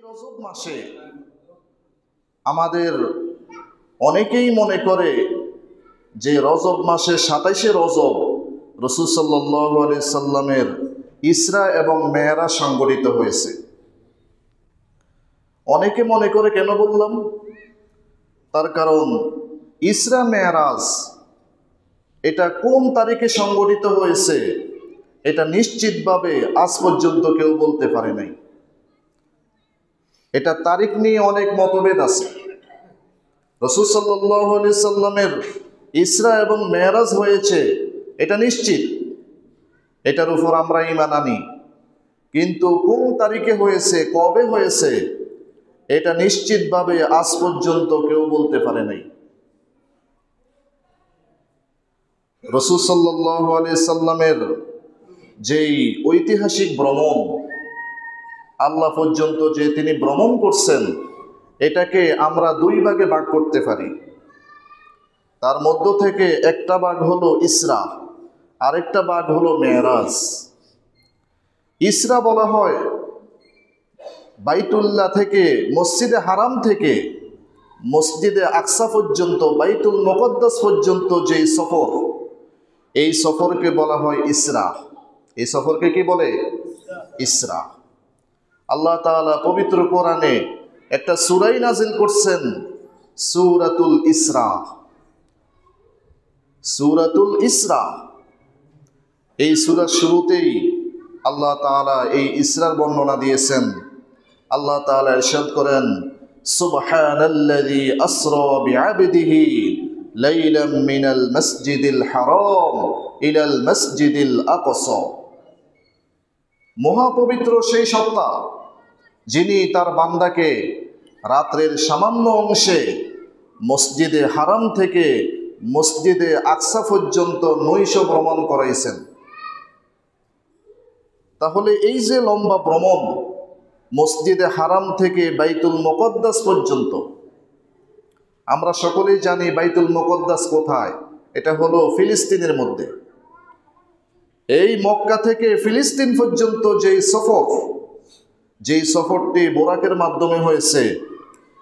রজব মাসে আমাদের অনেকেই মনে করে যে রজব মাসে ২৭শে রজব রাসূল সাল্লাল্লাহু আলাইহি সাল্লামের ইসরা এবং মেরাজ সংঘটিত হয়েছে। অনেকে মনে করে, কেন বললাম, তার কারণ ইসরা মেরাজ এটা কোন তারিখে সংঘটিত হয়েছে এটা নিশ্চিতভাবে আজ পর্যন্ত কেউ বলতে পারে নাই। এটা তারিখ নিয়ে অনেক মতভেদ আছে। রাসূল সাল্লাল্লাহু আলাইহি সাল্লামের ইসরা এবং মেরাজ হয়েছে এটা নিশ্চিত, এটার উপর আমরা ঈমান আনি, কিন্তু কোন তারিখে হয়েছে, কবে হয়েছে এটা নিশ্চিতভাবে আজ পর্যন্ত কেউ বলতে পারে নাই। রাসূল সাল্লাল্লাহু আলাইহি সাল্লামের যেই ঐতিহাসিক ভ্রমণ, আল্লাহ পর্যন্ত যে তিনি ভ্রমণ করছেন, এটাকে আমরা দুই ভাগে ভাগ করতে পারি। তার মধ্য থেকে একটা ভাগ হলো ইসরা, আরেকটা ভাগ হলো মেরাজ। ইসরা বলা হয় বাইতুল্লাহ থেকে, মসজিদে হারাম থেকে মসজিদে আকসা পর্যন্ত, বাইতুল মুকদ্দাস পর্যন্ত যেই সফর, এই সফরকে বলা হয় ইসরা। এই সফরকে কি বলে? ইসরা। আল্লাহ তাআলা পবিত্র কোরআনে একটা সূরা নাজিল করছেন, সূরাতুল ইসরা। সূরাতুল ইসরা, এই সূরার শুরুতেই আল্লাহ তাআলা এই ইসরার বর্ণনা দিয়েছেন। আল্লাহ তাআলা ইরশাদ করেন, সুবহানাল্লাযী আসরা বিআবদিহি লাইলাম মিনাল মাসজিদিল হারাম ইলাল মাসজিদিল আকসা। মহাপবিত্র সেই সত্তা যিনি তার বান্দাকে রাত্রের সামান্য অংশে মসজিদে হারাম থেকে মসজিদে আকসা পর্যন্ত নৈশ ভ্রমণ করাইছেন। তাহলে এই যে লম্বা ভ্রমণ মসজিদে হারাম থেকে বাইতুল মুকদ্দাস পর্যন্ত, আমরা সকলেই জানি বাইতুল মুকদ্দাস কোথায়। এটা হলো ফিলিস্তিনের মধ্যে। এই মক্কা থেকে ফিলিস্তিন পর্যন্ত যেই সফরটি বোরাকের মাধ্যমে হয়েছে,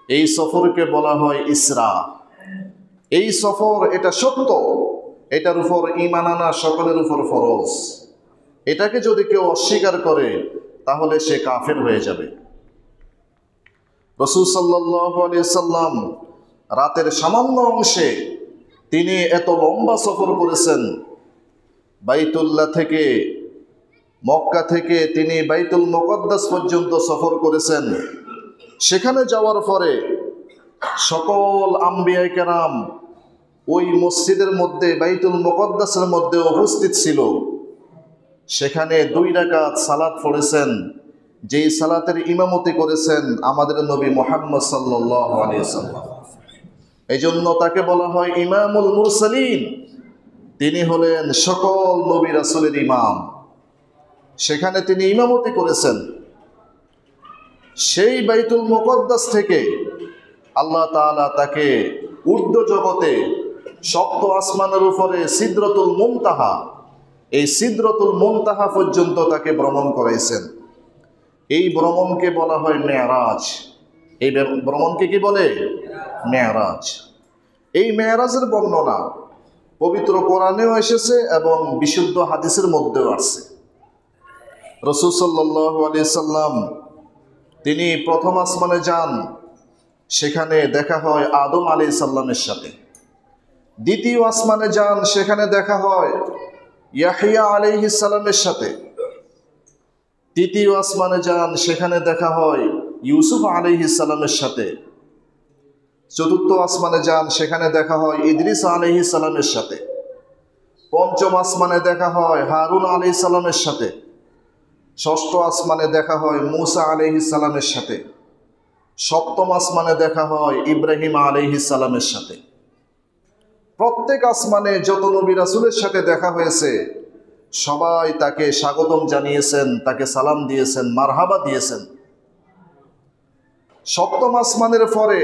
এই সফরকে বলা হয় ইসরা। এই সফর এটা সত্য, এটার উপর ঈমান আনা সকলের উপর ফরজ। এটাকে যদি কেউ অস্বীকার করে তাহলে সে কাফের হয়ে যাবে। রাসূল সাল্লাল্লাহু আলাইহি সাল্লাম রাতের সামান্য অংশে তিনি এত লম্বা সফর করেছেন। বাইতুল্লাহ থেকে, মক্কা থেকে তিনি বাইতুল মুকদ্দাস পর্যন্ত সফর করেছেন। সেখানে যাওয়ার পরে সকল আম্বিয়ায়ে কেরাম ওই মসজিদের মধ্যে, বাইতুল মুকদ্দাসের মধ্যে উপস্থিত ছিল। সেখানে 2 রাকাত সালাত পড়েছেন, যেই সালাতের ইমামতি করেছেন আমাদের নবী মুহাম্মদ সাল্লাল্লাহু আলাইহি ওয়াসাল্লাম। এই জন্য তাকে বলা হয় ইমামুল মুরসালিন। তিনি হলেন সকল নবী রাসূলের ইমাম। সেখানে তিনি ইমামতি করেছেন। সেই বাইতুল মুকদ্দাস থেকে আল্লাহ তাআলা তাকে ঊর্ধ্ব জগতে, সপ্ত আসমানের উপরে সিদরাতুল মুনতাহা, এই সিদরাতুল মুনতাহা পর্যন্ত তাকে ভ্রমণ করাইছেন। এই ভ্রমণকে বলা হয় মেরাজ। এই ভ্রমণকে কি বলে? মেরাজ। এই মেরাজের বর্ণনা পবিত্র কোরআনেও এসেছে এবং বিশুদ্ধ হাদিসের মধ্যেও আসছে। রাসূল সাল্লাল্লাহু আলাইহি সাল্লাম তিনি প্রথম আসমানে যান, সেখানে দেখা হয় আদম আলাইহিস সালামের সাথে। দ্বিতীয় আসমানে যান, সেখানে দেখা হয় ইয়াহইয়া আলাইহিস সালামের সাথে। তৃতীয় আসমানে যান, সেখানে দেখা হয় ইউসুফ আলাইহিস সালামের সাথে। চতুর্থ আসমানে যান, সেখানে দেখা হয় ইদ্রিস আলাইহিস সালামের সাথে। পঞ্চম আসমানে দেখা হয় হারুন আলাইহিস সালামের সাথে। ষষ্ঠ আসমানে দেখা হয় মূসা আলাইহিস সালামের সাথে। সপ্তম আসমানে দেখা হয় ইব্রাহিম আলাইহিস সালামের সাথে। প্রত্যেক আসমানে যত নবী রাসূলের সাথে দেখা হয়েছে, সবাই তাকে স্বাগতম জানিয়েছেন, তাকে সালাম দিয়েছেন, মারহাবা দিয়েছেন। সপ্তম আসমানের পরে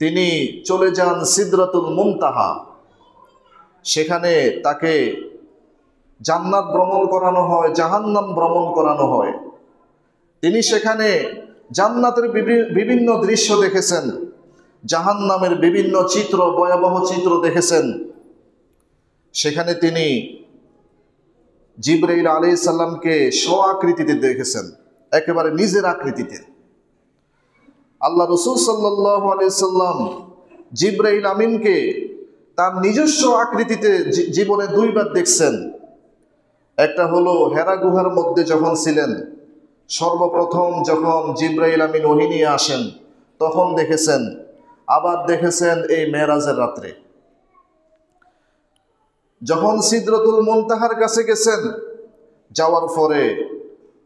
তিনি চলে যান সিদরাতুল মুনতাহা। সেখানে তাকে জান্নাত ভ্রমণ করানো হয়, জাহান্নাম ভ্রমণ করানো হয়। তিনি সেখানে জান্নাতের বিভিন্ন দৃশ্য দেখেছেন, জাহান্নামের বিভিন্ন চিত্র, ভয়াবহ চিত্র দেখেছেন। সেখানে তিনি জিবরাইল আলাইহিস সালামকে স্ব-আকৃতিতে দেখেছেন, একেবারে নিজের আকৃতিতে। আল্লাহ রাসূল সাল্লাল্লাহু আলাইহি সাল্লাম জিবরাইল আমিনকে তার নিজস্ব আকৃতিতে জীবনে দুইবার দেখছেন। একটা হলো হেরা গুহার মধ্যে যখন ছিলেন, সর্বপ্রথম যখন জিবরাইল আমিন ওহী নিয়ে আসেন তখন দেখেছেন, আবার দেখেছেন এই মেরাজের রাত্রে। যখন সিদরাতুল মুনতাহার কাছে গেছেন, যাওয়ার পরে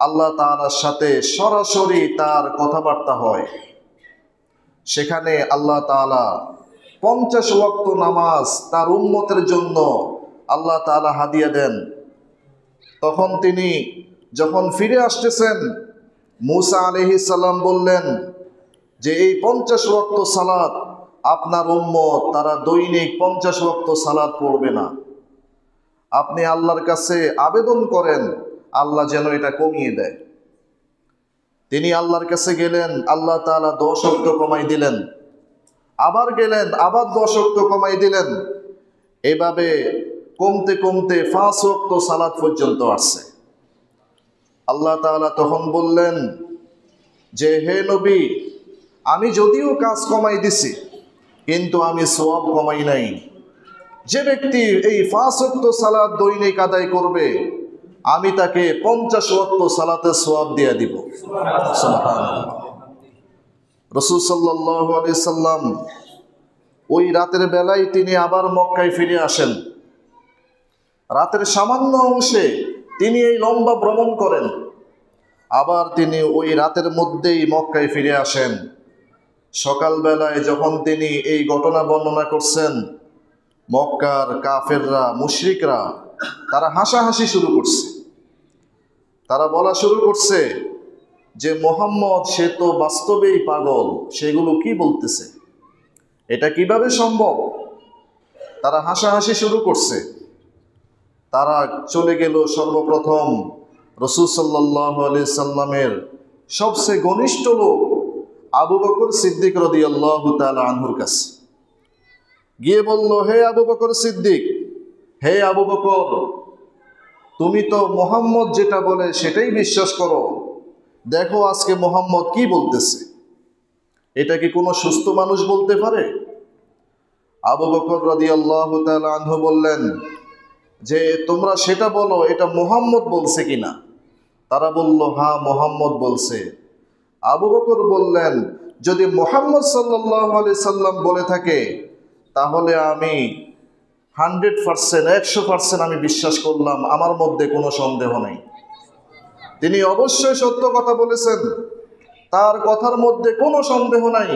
আল্লাহ তাআলার সাথে সরাসরি তার কথাবার্তা হয়। সেখানে আল্লাহ তাআলা 50 ওয়াক্ত নামাজ তার উম্মতের জন্য আল্লাহ তাআলা হাদিয়া দেন। তখন তিনি যখন ফিরে আসতেছেন, মূসা আলাইহিস সালাম বললেন যে এই 50 ওয়াক্ত সালাত আপনার উম্মত তারা দৈনিক 50 ওয়াক্ত সালাত পড়বে না, আপনি আল্লাহর কাছে আবেদন করেন আল্লাহ যেন এটা কমিয়ে দেয়। তিনি আল্লাহর কাছে গেলেন, আল্লাহ তাআলা 10 ওয়াক্ত কমাই দিলেন, আবার গেলেন, আবার 10 ওয়াক্ত কমাই দিলেন। এভাবে কমতে কমতে 5 ওয়াক্ত সালাত পর্যন্ত আসছে। আল্লাহ তাআলা তখন বললেন যে হে নবী, আমি যদিও কাজ কমাই দিছি কিন্তু আমি সওয়াব কমাই নাই। যে ব্যক্তি এই 5 ওয়াক্ত সালাত দৈনিক আদায় করবে আমি তাকে 50 ওয়াক্ত সালাতের সওয়াব দিয়ে দিব। সুবহানাল্লাহ। রাসূল সাল্লাল্লাহু আলাইহি সাল্লাম ওই রাতের বেলায় তিনি আবার মক্কায় ফিরে আসেন। রাতের সামান্য অংশে তিনি এই লম্বা ভ্রমণ করেন, আবার তিনি ওই রাতের মধ্যেই মক্কায় ফিরে আসেন। সকালবেলায় যখন তিনি এই ঘটনা বর্ণনা করছেন, মক্কার কাফেররা, মুশরিকরা তারা হাসাহাসি শুরু করছে। তারা বলা শুরু করছে যে মুহাম্মদ সে তো বাস্তবেই পাগল, সেগুলো কি বলতেছে, এটা কিভাবে সম্ভব? তারা হাসাহাসি শুরু করছে। তারা চলে গেল সর্বপ্রথম রাসূল সাল্লাল্লাহু আলাইহি সাল্লামের সবচেয়ে ঘনিষ্ঠ লোক আবু বকর সিদ্দিক রাদিয়াল্লাহু তাআলা আনহুর কাছে। গিয়ে বলল, হে আবু বকর সিদ্দিক, হে আবু বকর, তুমি তো মুহাম্মদ যেটা বলে সেটাই বিশ্বাস করো, দেখো আজকে মুহাম্মদ কি বলতেছে, এটা কি কোনো সুস্থ মানুষ বলতে পারে? আবু বকর রাদিয়াল্লাহু তাআলা আনহু বললেন যে তোমরা সেটা বলো, এটা মুহাম্মদ বলছে কিনা? তারা বলল, হ্যাঁ মুহাম্মদ বলছে। আবু বকর বললেন, যদি মুহাম্মদ সাল্লাল্লাহু আলাইহি সাল্লাম বলে থাকে তাহলে আমি 100% আমি বিশ্বাস করলাম, আমার মধ্যে কোনো সন্দেহ নেই। তিনি অবশ্যই সত্য কথা বলেছেন, তার কথার মধ্যে কোনো সন্দেহ নাই।